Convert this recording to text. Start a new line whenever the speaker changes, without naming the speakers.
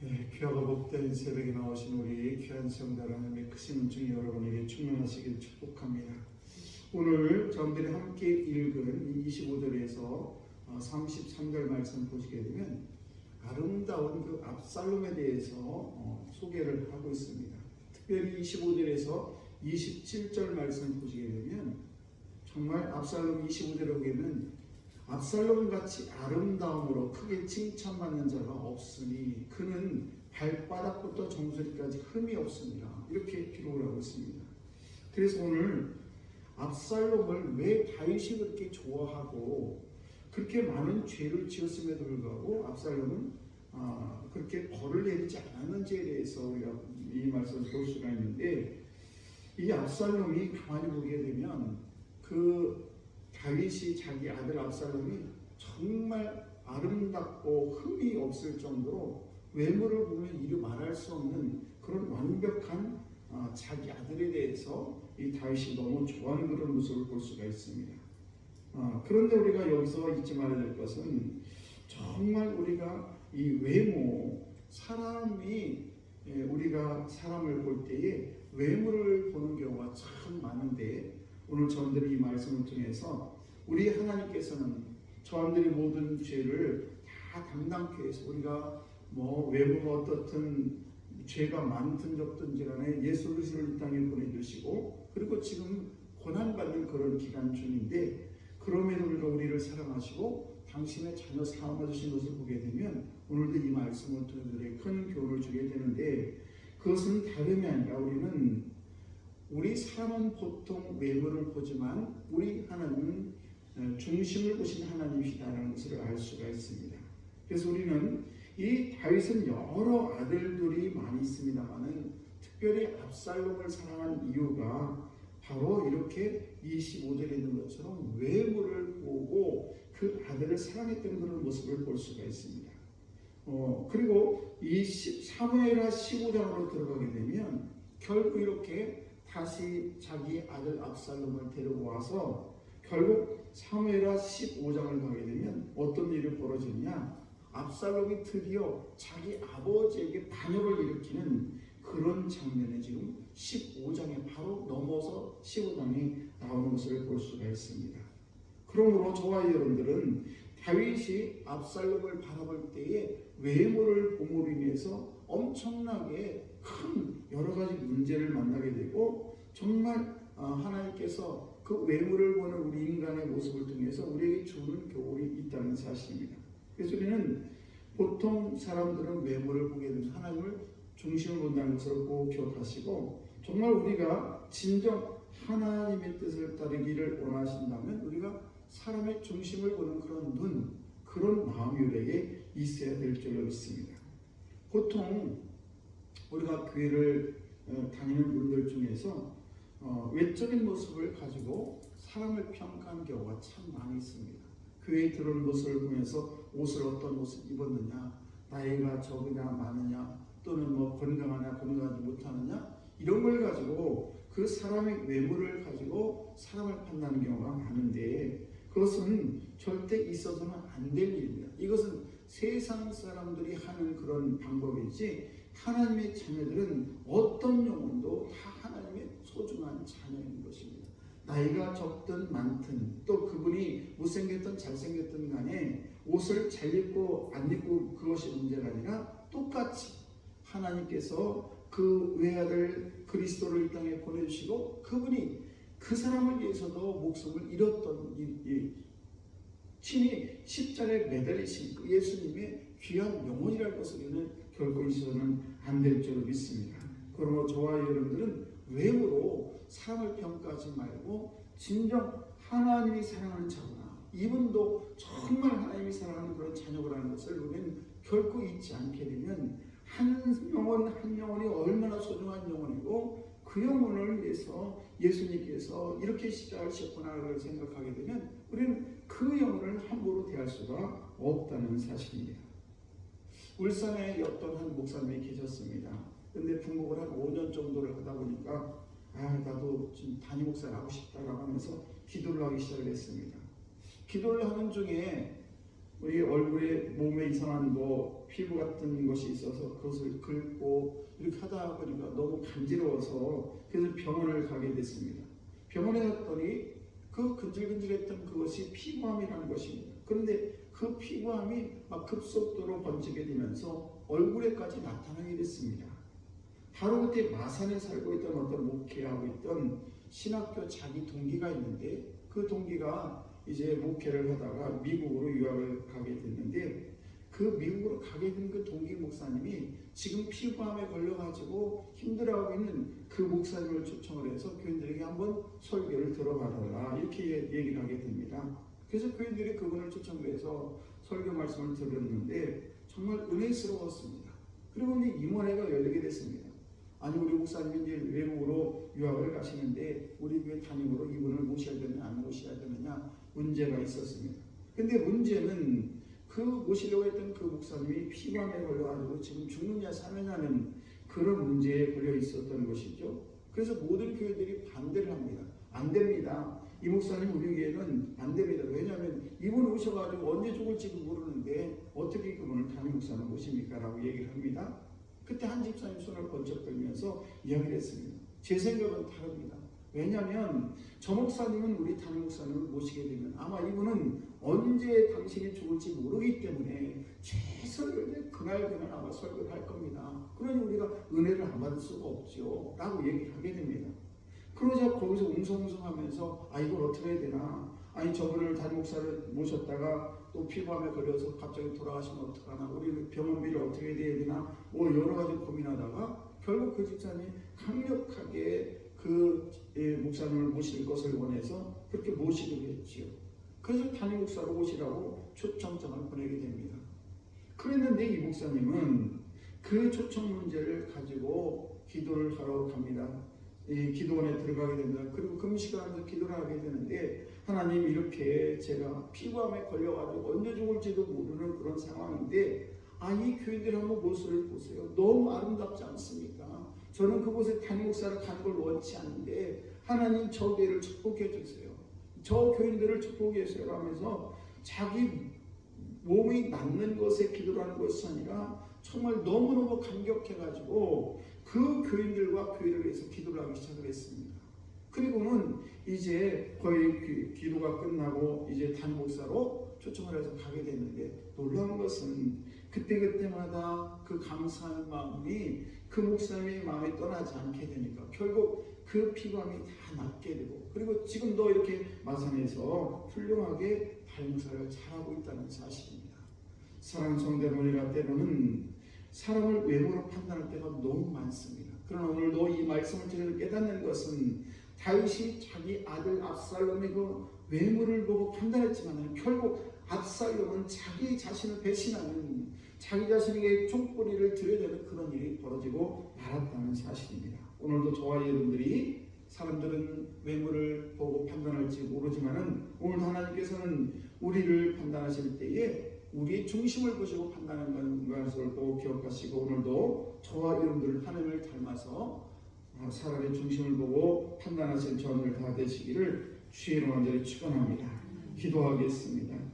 귀하고 복된 새벽에 나오신 우리 귀한 성도 하나님의 크신 은총이 여러분에게 충만하시길 축복합니다. 오늘 저희들이 함께 읽은 25절에서 33절 말씀 보시게 되면 아름다운 그 압살롬에 대해서 소개를 하고 있습니다. 특별히 25절에서 27절 말씀 보시게 되면 정말 압살롬 25절에 보면 압살롬같이 아름다움으로 크게 칭찬받는 자가 없으니 그는 발바닥부터 정수리까지 흠이 없습니다. 이렇게 기록을 하고 있습니다. 그래서 오늘 압살롬을 왜 다윗이 그렇게 좋아하고 그렇게 많은 죄를 지었음에도 불구하고 압살롬은 그렇게 벌을 내리지 않았는지에 대해서 우리가 이 말씀을 볼 수가 있는데, 이 압살롬이 가만히 보게 되면 그 다윗이 자기 아들 압살롬이 정말 아름답고 흠이 없을 정도로 외모를 보면 이루 말할 수 없는 그런 완벽한 자기 아들에 대해서 이 다윗이 너무 좋아하는 그런 모습을 볼 수가 있습니다. 그런데 우리가 여기서 잊지 말아야 될 것은 정말 우리가 이 외모, 우리가 사람을 볼 때에 외모를 보는 경우가 참 많은데, 오늘 저들이 이 말씀을 통해서 우리 하나님께서는 저들이 모든 죄를 다 담당케 해서 우리가 외모가 어떻든 죄가 많든 적든지 간에 예수 그리스도를 이 땅에 보내주시고 그리고 지금 고난받는 그런 기간 중인데, 그럼에도 불구하고 우리를 사랑하시고 당신의 자녀 삼아주신 것을 보게 되면 오늘도 이 말씀을 통해 우리에게 큰 교훈을 주게 되는데, 그것은 다름이 아니라 우리 사람은 보통 외모를 보지만 우리 하나님은 중심을 보신 하나님이시다라는 것을 알 수가 있습니다. 그래서 우리는 이 다윗은 여러 아들들이 많이 있습니다만은 특별히 압살롬을 사랑한 이유가 바로 이렇게 25절에 있는 것처럼 외모를 보고 그 아들을 사랑했던 그런 모습을 볼 수가 있습니다. 그리고 이 사무엘하 15장으로 들어가게 되면 결국 이렇게 다시 자기 아들 압살롬을 데리고 와서 결국 사무엘하 15장을 가게 되면 어떤 일이 벌어지냐, 압살롬이 드디어 자기 아버지에게 반역을 일으키는 그런 장면이 지금 15장에 바로 넘어서 15장에 나오는 것을 볼 수가 있습니다. 그러므로 저와 여러분들은 다윗이 압살롬을 바라볼 때에 외모를 봄으로 인해서 엄청나게 큰 여러 가지 문제를 만나게 되고, 정말 하나님께서 그 외모를 보는 우리 인간의 모습을 통해서 우리에게 주는 교훈이 있다는 사실입니다. 그래서 우리는 보통 사람들은 외모를 보게 되면 하나님을 중심을 본다는 것을 꼭 기억하시고, 정말 우리가 진정 하나님의 뜻을 따르기를 원하신다면 우리가 사람의 중심을 보는 그런 눈, 그런 마음이 우리에게 있어야 될 줄로 믿습니다. 보통 우리가 교회를 다니는 분들 중에서 외적인 모습을 가지고 사람을 평가하는 경우가 참 많이 있습니다. 교회에 들어오는 모습을 보면서 옷을 어떤 옷을 입었느냐, 나이가 적으냐 많으냐, 또는 건강하냐 건강하지 못하느냐, 이런 걸 가지고 그 사람의 외모를 가지고 사람을 판단하는 경우가 많은데, 그것은 절대 있어서는 안 될 일입니다. 이것은 세상 사람들이 하는 그런 방법이지, 하나님의 자녀들은 어떤 영혼도 다 하나님의 소중한 자녀인 것입니다. 나이가 적든 많든, 또 그분이 못생겼든 잘생겼든 간에 옷을 잘 입고 안 입고 그것이 문제가 아니라 똑같이 하나님께서 그 외아들 그리스도를 이 땅에 보내주시고 그분이 그 사람을 위해서도 목숨을 잃었던 친히 십자가에 매달리신 그 예수님의 귀한 영혼이라는 것을 우리는 결코 있어서는 안 될 줄로 믿습니다. 그러므로 저와 여러분들은 외모로 사람을 평가하지 말고 진정 하나님이 사랑하는 자구나, 이분도 정말 하나님이 사랑하는 그런 자녀라는 것을 우리는 결코 잊지 않게 되면 한 영혼이 얼마나 소중한 영혼이고 그 영혼을 위해서 예수님께서 이렇게 십자가를 생각하게 되면 우리는 그 영혼을 함부로 대할 수가 없다는 사실입니다. 울산에 어떤 한 목사님이 계셨습니다. 근데 부목을 한 5년 정도를 하다 보니까 나도 좀 담임 목사를 하고 싶다라고 하면서 기도를 하기 시작을 했습니다. 기도를 하는 중에 우리 얼굴에 몸에 이상한 뭐 피부 같은 것이 있어서 그것을 긁고 이렇게 하다 보니까 너무 간지러워서 그래서 병원을 가게 됐습니다. 병원에 갔더니 그 근질근질했던 그것이 피부암이라는 것입니다. 그런데 그 피부암이 막 급속도로 번지게 되면서 얼굴에까지 나타나게 됐습니다. 바로 그때 마산에 살고 있던 어떤 목회하고 있던 신학교 자기 동기가 있는데 그 동기가 이제 목회를 하다가 미국으로 유학을 가게 됐는데 그 미국으로 가게 된 그 동기 목사님이 지금 피부암에 걸려가지고 힘들어하고 있는 그 목사님을 초청을 해서 교인들에게 한번 설교를 들어봐달라 이렇게 얘기를 하게 됩니다. 그래서 교인들이 그분을 초청해서 설교 말씀을 들었는데 정말 은혜스러웠습니다. 그리고 이제 임원회가 열리게 됐습니다. 아니 우리 목사님이 이제 외국으로 유학을 가시는데 우리 교회 담임으로 이분을 모셔야 되느냐 안 모셔야 되느냐 문제가 있었습니다. 근데 문제는 그 모시려고 했던 그 목사님이 피부암에 걸려가지고 지금 죽느냐 사느냐는 그런 문제에 걸려 있었던 것이죠. 그래서 모든 교회들이 반대를 합니다. 안 됩니다. 이 목사님 우리 교회는 안 됩니다. 왜냐하면 이분 오셔가지고 언제 죽을지도 모르는데 어떻게 그분을 담임 목사님 모십니까? 라고 얘기를 합니다. 그때 한 집사님 손을 번쩍 들면서 이야기를 했습니다. 제 생각은 다릅니다. 왜냐하면 저 목사님은 우리 담임 목사님을 모시게 되면 아마 이분은 언제 당신이 죽을지 모르기 때문에 최선을 다해 그날 아마 설교를 할 겁니다. 그러니 우리가 은혜를 안 받을 수가 없죠. 라고 얘기를 하게 됩니다. 그러자 거기서 웅성웅성하면서 이걸 어떻게 해야 되나, 아니 저분을 담임 목사를 모셨다가 또 피부암에 걸려서 갑자기 돌아가시면 어떡하나, 우리 병원비를 어떻게 해야 되나, 뭐 여러 가지 고민하다가 결국 그 집사님이 강력하게 그 목사님을 모실 것을 원해서 그렇게 모시기로 했지요. 그래서 담임 목사로 모시라고 초청장을 보내게 됩니다. 그랬는데 이 목사님은 그 초청 문제를 가지고 기도를 하러 갑니다. 이 기도원에 들어가게 됩니다. 그리고 금식하면서 기도를 하게 되는데, 하나님 이렇게 제가 피부암에 걸려가지고 언제 죽을지도 모르는 그런 상황인데 이 교인들 한번 모습을 보세요. 너무 아름답지 않습니까? 저는 그곳에 담임 목사를 가는 걸 원치 않는데 하나님 저 교회를 축복해 주세요. 저 교인들을 축복해 주세요 하면서 자기 몸이 낫는 것에 기도를 하는 것이 아니라 정말 너무너무 감격해가지고 그 교인들과 교회를 위해서 기도를 하기 시작을 했습니다. 그리고는 이제 거의 기도가 끝나고 이제 담임 목사로 초청을 해서 가게 됐는데, 놀라운 것은 그때마다 그 감사한 마음이 그 목사님의 마음에 떠나지 않게 되니까 결국 그 피부암이 다 낫게 되고, 그리고 지금도 이렇게 마산에서 훌륭하게 담임 목사를 잘하고 있다는 사실입니다. 사랑하는 성도 여러분, 우리가 때로는 사람을 외모로 판단할 때가 너무 많습니다. 그러나 오늘도 이 말씀을 통해서 깨닫는 것은 다윗이 자기 아들 압살롬의 그 외모를 보고 판단했지만 결국 압살롬은 자기 자신을 배신하는, 자기 자신에게 총꼬리를 들여대는 그런 일이 벌어지고 말았다는 사실입니다. 오늘도 저와 여러분들이 사람들은 외모를 보고 판단할지 모르지만은 오늘 하나님께서는 우리를 판단하실 때에 우리의 중심을 보시고 판단하는 것을 꼭 기억하시고, 오늘도 저와 여러분들 하나님을 닮아서 사람의 중심을 보고 판단하실 저들 다 되시기를 주의 이름으로 축원합니다. 기도하겠습니다.